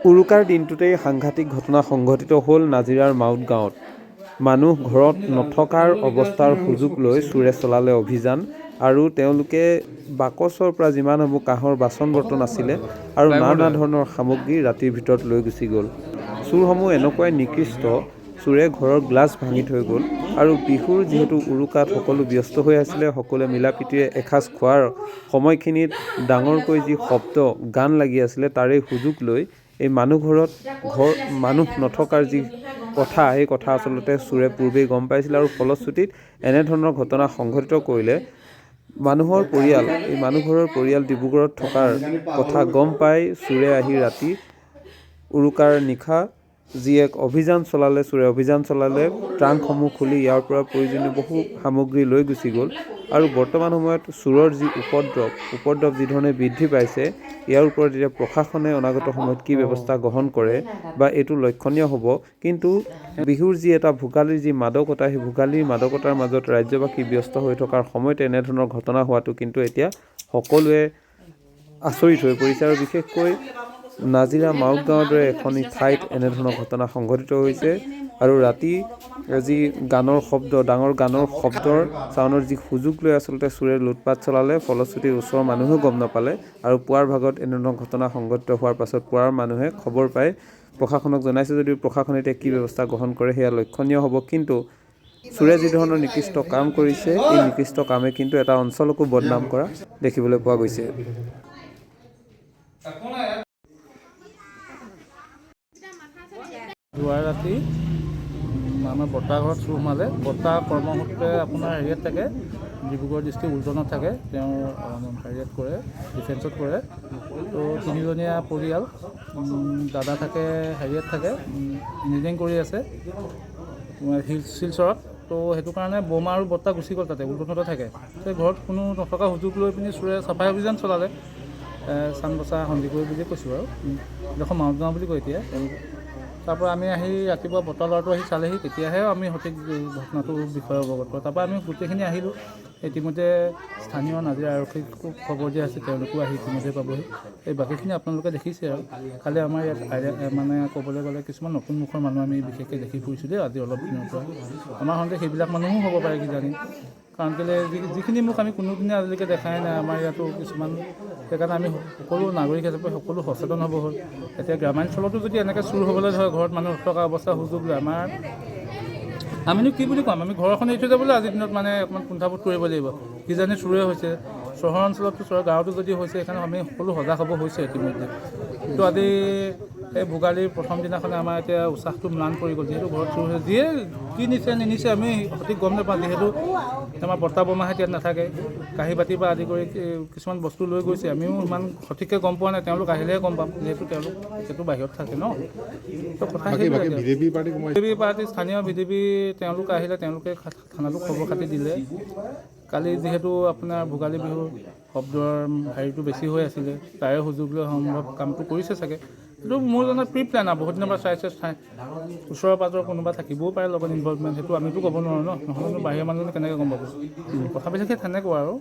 উৰুকাৰ দিনটোতেই সাংঘাতিক ঘটনা সংঘটিত হ'ল নাজিৰাৰ মাউত গাঁৱত। মানুহ ঘৰত নথকাৰ অৱস্থাৰ সুযোগ লৈ চোৰে চলালে অভিযান আৰু তেওঁলোকে বাকচৰ পৰা যিমানসমূহ কাঁহৰ বাচন বৰ্তন আছিলে আৰু নানা ধৰণৰ সামগ্ৰী ৰাতিৰ ভিতৰত লৈ গুচি গ'ল। চোৰসমূহ এনেকুৱাই নিকৃষ্ট, চোৰে ঘৰৰ গ্লাছ ভাঙি থৈ গ'ল আৰু বিহুৰ যিহেতু উৰুকাত সকলো ব্যস্ত হৈ আছিলে, সকলোৱে মিলাপ্ৰীতিৰে এসাঁজ খোৱাৰ সময়খিনিত ডাঙৰকৈ যি শব্দ গান লাগি আছিলে তাৰে সুযোগ লৈ এই মানুহ নথকাৰ যি কথা, সেই কথা আচলতে চোৰে পূৰ্বেই গম পাইছিল আৰু ফলশ্ৰুতিত এনেধৰণৰ ঘটনা সংঘটিত কৰিলে। মানুহৰ পৰিয়াল, এই মানুহঘৰৰ পৰিয়াল ডিব্ৰুগড়ত থকাৰ কথা গম পাই চোৰে আহি ৰাতি উৰুকাৰ নিশা যি এক অভিযান চলালে, চোৰে অভিযান চলালে, ট্ৰাংকসমূহ খুলি ইয়াৰ পৰা প্ৰয়োজনীয় বহু সামগ্ৰী লৈ গুচি গ'ল। আৰু বৰ্তমান সময়ত চোৰৰ যি উপদ্ৰৱ যিধৰণে বৃদ্ধি পাইছে, ইয়াৰ ওপৰত এতিয়া প্ৰশাসনে অনাগত সময়ত কি ব্যৱস্থা গ্ৰহণ কৰে বা এইটো লক্ষণীয় হ'ব। কিন্তু বিহুৰ যি এটা ভোগালীৰ যি মাদকতা, সেই ভোগালীৰ মাদকতাৰ মাজত ৰাজ্যবাসী ব্যস্ত হৈ থকাৰ সময়তে এনেধৰণৰ ঘটনা হোৱাটো কিন্তু এতিয়া সকলোৱে আচৰিত হৈ পৰিছে আৰু বিশেষকৈ নাজিৰা মাউত গাঁৱৰ দৰে এখন ঠাইত এনেধৰণৰ ঘটনা সংঘটিত হৈছে। আৰু ৰাতি যি গানৰ শব্দ, ডাঙৰ গানৰ শব্দৰ চাউনৰ যি সুযোগ লৈ আচলতে চোৰে লুটপাট চলালে, ফলশ্ৰুতিত ওচৰৰ মানুহেও গম নাপালে আৰু পুৱাৰ ভাগত এনেধৰণৰ ঘটনা সংঘটিত হোৱাৰ পাছত পুৱাৰ মানুহে খবৰ পাই প্ৰশাসনক জনাইছে যদিও প্ৰশাসনে এতিয়া কি ব্যৱস্থা গ্ৰহণ কৰে সেয়া লক্ষণীয় হ'ব। কিন্তু চোৰে যি ধৰণৰ নিকৃষ্ট কাম কৰিছে, এই নিকৃষ্ট কামে কিন্তু এটা অঞ্চলকো বদনাম কৰা দেখিবলৈ পোৱা গৈছে। যোৱা ৰাতি আমাৰ বৰ্তা ঘৰত চোৰ সোমালে। বৰ্তা কৰ্মসূত্ৰে আপোনাৰ হেৰিয়াত থাকে, ডিব্ৰুগড় ডিষ্ট্ৰিক্ট উলটনত থাকে। তেওঁ হেৰিয়াত কৰে, ডিফেন্সত কৰে। তো তিনিজনীয়া পৰিয়াল, দাদা থাকে হেৰিয়াত থাকে, ইঞ্জিনিয়াৰিং কৰি আছে শিলচৰত। তো সেইটো কাৰণে বৌমা আৰু বৰ্তা গুচি গ'ল, তাতে উলটনতে থাকে। সেই ঘৰত কোনো নথকা সুযোগ লৈ পিনি চোৰে চাফাই অভিযান চলালে। চানবচা সন্দিকৈ বুলিয়ে কৈছোঁ আৰু এইডোখৰ মাউত গাঁও বুলি কয় এতিয়া। তাৰপৰা আমি আহি ৰাতিপুৱা বৰ্তা ল'ৰাটো আহি চালেহি, তেতিয়াহে আমি সঠিক ঘটনাটোৰ বিষয়ে অৱগত কৰোঁ। তাৰপৰা আমি গোটেইখিনি আহিলোঁ। ইতিমধ্যে স্থানীয় নাজিৰা আৰক্ষীক খবৰ দিয়া হৈছে, তেওঁলোকো আহি ইতিমধ্যে পাবহি। এই বাকীখিনি আপোনালোকে দেখিছে আৰু খালি আমাৰ ইয়াত মানে ক'বলৈ গ'লে কিছুমান নতুন মুখৰ মানুহ আমি বিশেষকৈ দেখি ফুৰিছোঁ দেই আজি অলপ দিনৰ পৰা। আমাৰ সন্দেহ সেইবিলাক মানুহো হ'ব পাৰে কিজানি, কাৰণ কেলৈ যিখিনি মুখ আমি কোনোদিনে আজিলৈকে দেখাই নাই আমাৰ ইয়াতো কিছুমান। সেইকাৰণে আমি সকলো নাগৰিক হিচাপে সকলো সচেতন হ'ব হ'ল। এতিয়া গ্ৰামাঞ্চলতো যদি এনেকৈ চুৰ হ'বলৈ ধৰে, ঘৰত মানুহ থকা অৱস্থাৰ সুযোগ লৈ, আমিনো কি বুলি ক'ম? আমি ঘৰখন এৰি থৈ যাবলৈ আজিৰ দিনত মানে অকণমান কুণ্ঠাবোধ কৰিব লাগিব। কিজানি চোৰে হৈছে, চহৰ অঞ্চলতো চোৰ, গাঁৱতো যদি হৈছে, সেইকাৰণে আমি সকলো সজাগ হ'ব হৈছে ইতিমধ্যে। কিন্তু আজি এই ভোগালীৰ প্ৰথম দিনাখনে আমাৰ এতিয়া উৎসাহটো ম্লান পৰি গ'ল, যিহেতু ঘৰত চোৰ হৈছে। যিয়ে কি নিছে নিনিছে আমি সঠিক গম নাপাওঁ, যিহেতু আমাৰ বৰ্তা বৰমাহঁত ইয়াত নাথাকে। কাঁহী বাতিৰ পৰা আদি কৰি কিছুমান বস্তু লৈ গৈছে, আমিও ইমান সঠিককৈ গম পোৱা নাই। তেওঁলোক আহিলেহে গম পাম, যিহেতু তেওঁলোক সেইটো বাহিৰত থাকে ন। তো কথা সেইবিলাকে। বিজেপি পাৰ্টি, স্থানীয় বিজেপি তেওঁলোক আহিলে, তেওঁলোকে থানাটোক খবৰ খাতি দিলে। কালি যিহেতু আপোনাৰ ভোগালী বিহুৰ শব্দৰ হেৰিটো বেছি হৈ আছিলে, তাৰে সুযোগ লৈ সম্ভৱ কামটো কৰিছে চাগে। কিন্তু মোৰ জনাত প্ৰি প্লেন আৰু বহুত দিনৰ পৰা চাইছে। ওচৰৰ পাজৰৰ কোনোবা থাকিবও পাৰে লগত ইনভলভমেণ্ট, সেইটো আমিতো ক'ব নোৱাৰোঁ ন। নহ'লেনো বাহিৰৰ মানুহনো কেনেকৈ গম পাব? কথাবিলাক সেই তেনেকুৱা আৰু।